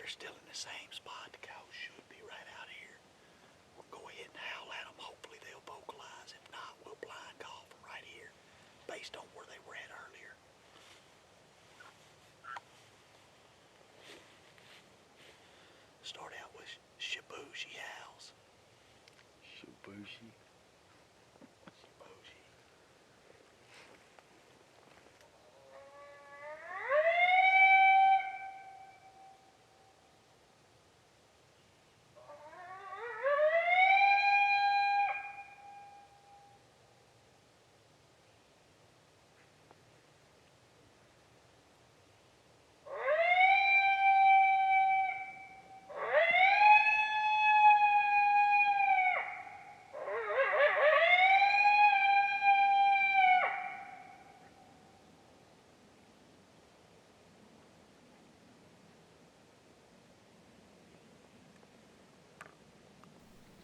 they're still in the same spot. The coyotes should be right out here. We'll go ahead and howl at them. Hopefully they'll vocalize. If not, we'll blind call from right here based on where they were at earlier. Start out with Bougie howls. Bougie.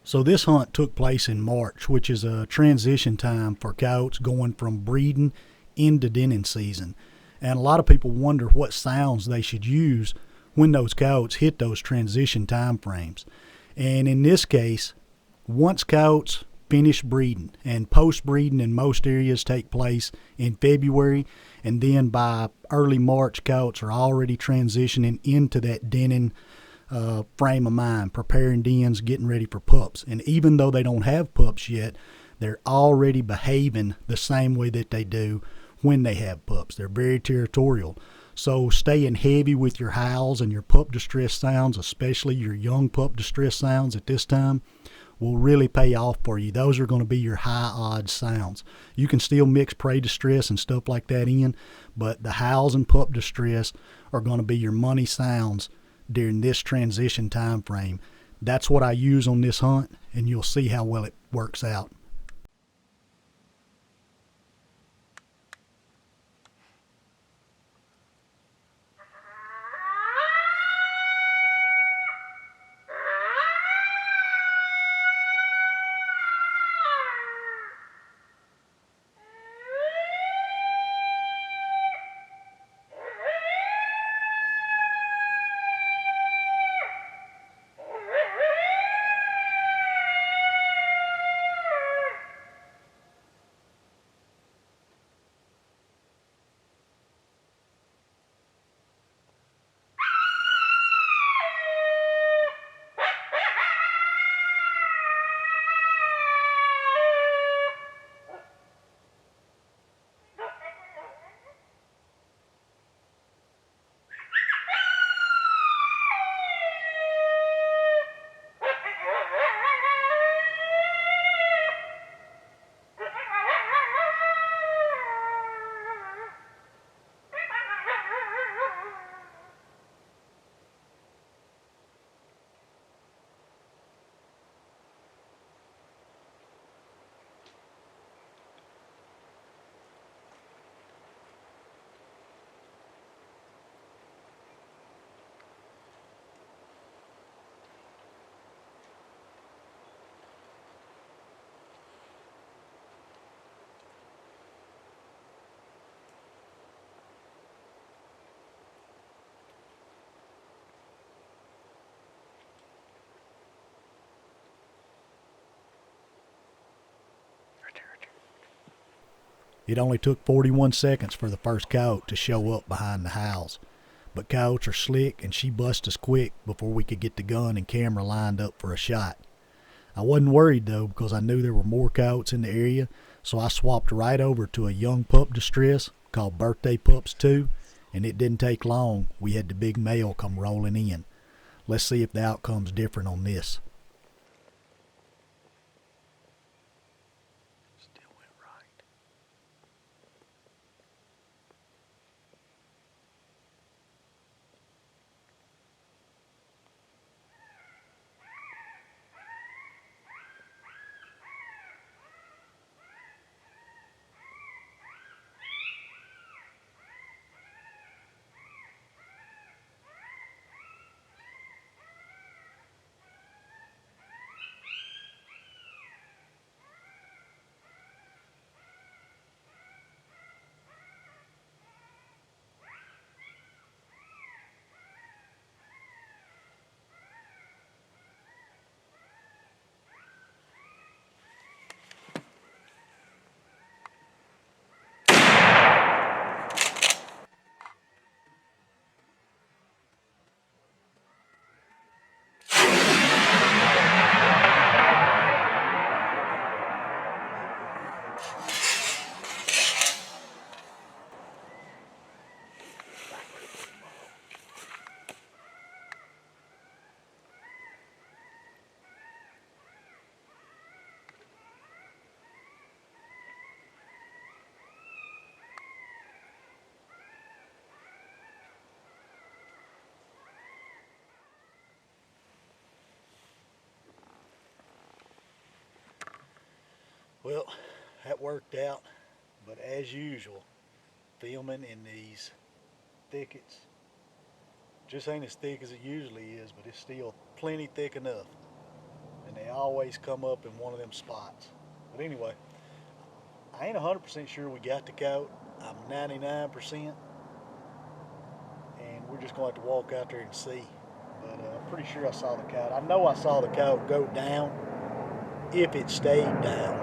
So this hunt took place in March, which is a transition time for coyotes going from breeding into denning season. And a lot of people wonder what sounds they should use when those coyotes hit those transition time frames. And in this case, once coyotes finish breeding, and post-breeding in most areas take place in February, and then by early March, coyotes are already transitioning into that denning frame of mind, preparing dens, getting ready for pups. And even though they don't have pups yet, they're already behaving the same way that they do when they have pups. They're very territorial. So staying heavy with your howls and your pup distress sounds, especially your young pup distress sounds at this time, will really pay off for you. Those are going to be your high odds sounds. You can still mix prey distress and stuff like that in, but the howls and pup distress are going to be your money sounds during this transition time frame. That's what I use on this hunt, and you'll see how well it works out. It only took 41 seconds for the first coyote to show up behind the howls. But coyotes are slick, and she bust us quick before we could get the gun and camera lined up for a shot. I wasn't worried though, because I knew there were more coyotes in the area, so I swapped right over to a young pup distress called Birthday Pups 2, and it didn't take long. We had the big male come rolling in. Let's see if the outcome's different on this. Well, that worked out, but as usual, filming in these thickets just ain't as thick as it usually is, but it's still plenty thick enough. And they always come up in one of them spots. But anyway, I ain't 100% sure we got the coat. I'm 99%. And we're just going to have to walk out there and see. But I'm pretty sure I saw the coyote. I know I saw the coyote go down if it stayed down.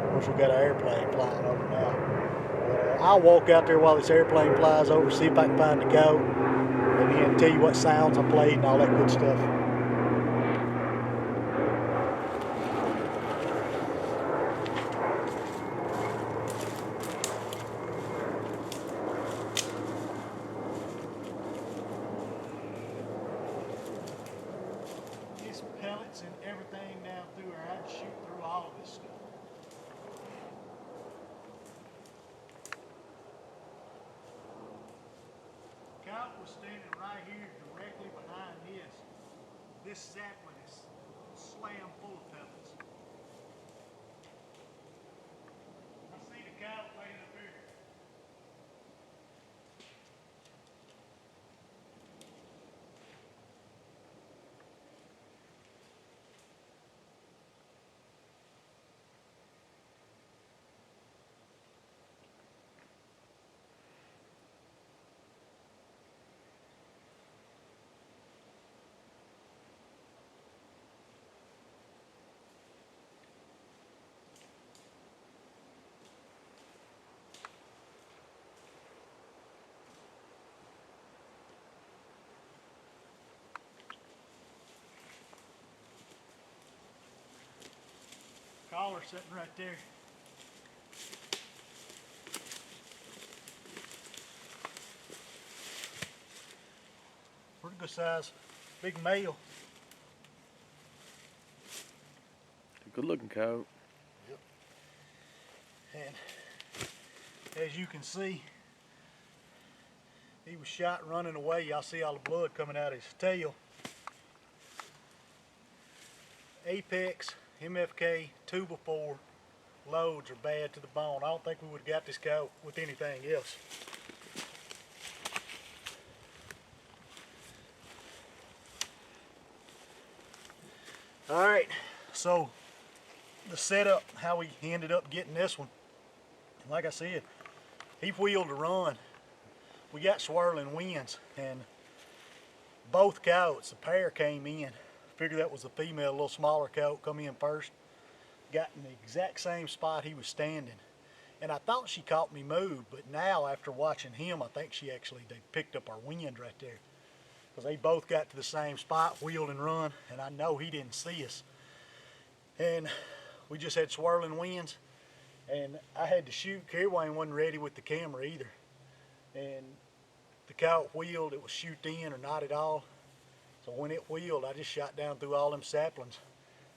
Of course, we got an airplane flying over now. I'll walk out there while this airplane flies over, see if I can find the coyote, and then tell you what sounds I played and all that good stuff. Pellets and everything down through her. I'd shoot through all of this stuff. Coyote was standing right here directly behind this. This sapling is slammed full of pellets. I see the coyote laying up here. Collar sitting right there. Pretty good size, big male. Good looking coyote. Yep. And as you can see, he was shot running away. Y'all see all the blood coming out of his tail. Apex, MFK 2x4 loads are bad to the bone. I don't think we would have got this coyote with anything else. Alright, so the setup, how we ended up getting this one. Like I said, he wheeled to run. We got swirling winds, and both coyotes, the pair came in. Figured that was the female, a little smaller coyote, come in first. Got in the exact same spot he was standing. And I thought she caught me moved, but now after watching him, I think they picked up our wind right there. Because they both got to the same spot, wheeled and run, and I know he didn't see us. And we just had swirling winds, and I had to shoot. Kerry Wayne wasn't ready with the camera either. And the coyote wheeled, it was shoot in or not at all. So when it wheeled, I just shot down through all them saplings.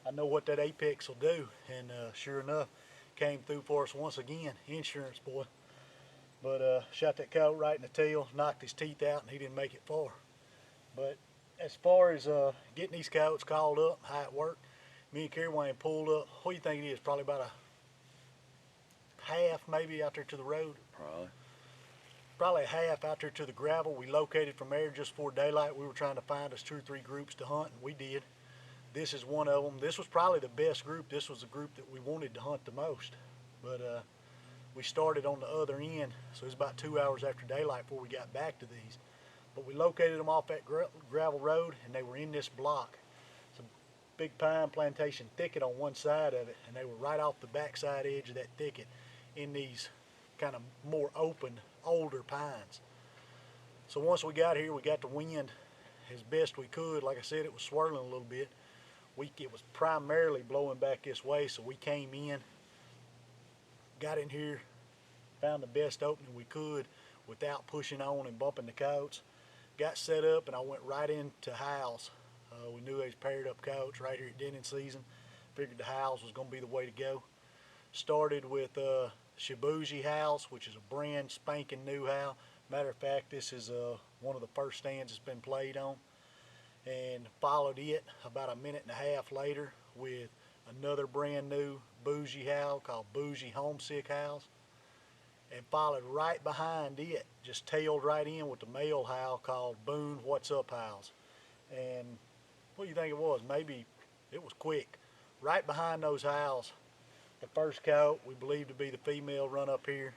I know what that apex will do, and sure enough, came through for us once again. Insurance boy. But shot that coyote right in the tail, knocked his teeth out, and he didn't make it far. But as far as getting these coyotes called up, how it worked, me and Kerry Wayne pulled up. What do you think it is? Probably about a half, maybe, out there to the road. Probably a half out there to the gravel. We located from there just before daylight. We were trying to find us 2 or 3 groups to hunt, and we did. This is one of them. This was probably the best group. This was the group that we wanted to hunt the most. But we started on the other end, so it was about 2 hours after daylight before we got back to these. But we located them off that gravel road, and they were in this block. It's a big pine plantation thicket on one side of it, and they were right off the backside edge of that thicket in these kind of more open, older pines. So once we got here, we got the wind as best we could. Like I said, it was swirling a little bit. It was primarily blowing back this way, so we came in, got in here, found the best opening we could without pushing on and bumping the coyotes. Got set up, and I went right into Howls. We knew they was paired up coyotes right here at denning season. Figured the Howls was going to be the way to go. Started with Bougie Howls, which is a brand spanking new howl. Matter of fact, this is one of the first stands that's been played on. And followed it about a minute and a half later with another brand new Bougie howl called Bougie Homesick Howls, and followed right behind it, just tailed right in with the male howl called Boone What's Up Howls. And what do you think it was? Maybe it was quick. Right behind those howls, the first coyote we believe to be the female run up here,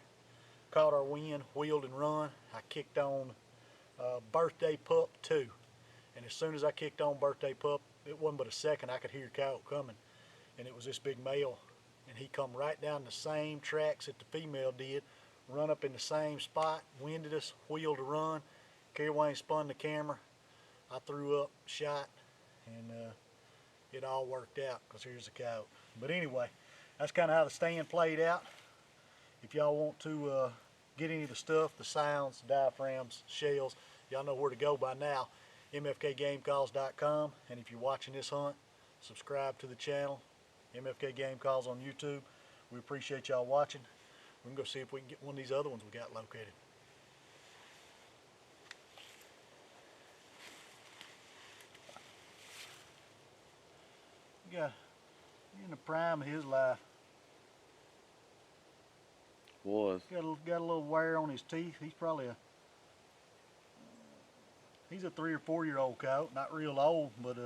caught our wind, wheeled and run. I kicked on Birthday Pup 2. And as soon as I kicked on Birthday Pup, it wasn't but a second I could hear coyote coming. And it was this big male. And he come right down the same tracks that the female did, run up in the same spot, winded us, wheeled to run. Kerry Wayne spun the camera. I threw up, shot, and it all worked out because here's the coyote. But anyway, that's kind of how the stand played out. If y'all want to get any of the stuff, the sounds, diaphragms, shells, y'all know where to go by now. MFKGameCalls.com. And if you're watching this hunt, subscribe to the channel, MFK Game Calls on YouTube. We appreciate y'all watching. We can go see if we can get one of these other ones we got located. Yeah, in the prime of his life. Was. Got a little wear on his teeth. He's probably he's a 3 or 4 year old coyote. Not real old, but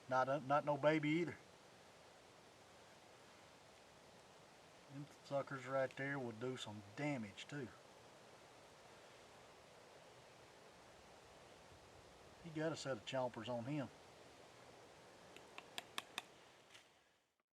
not no baby either. Them suckers right there would do some damage too. He got a set of chompers on him.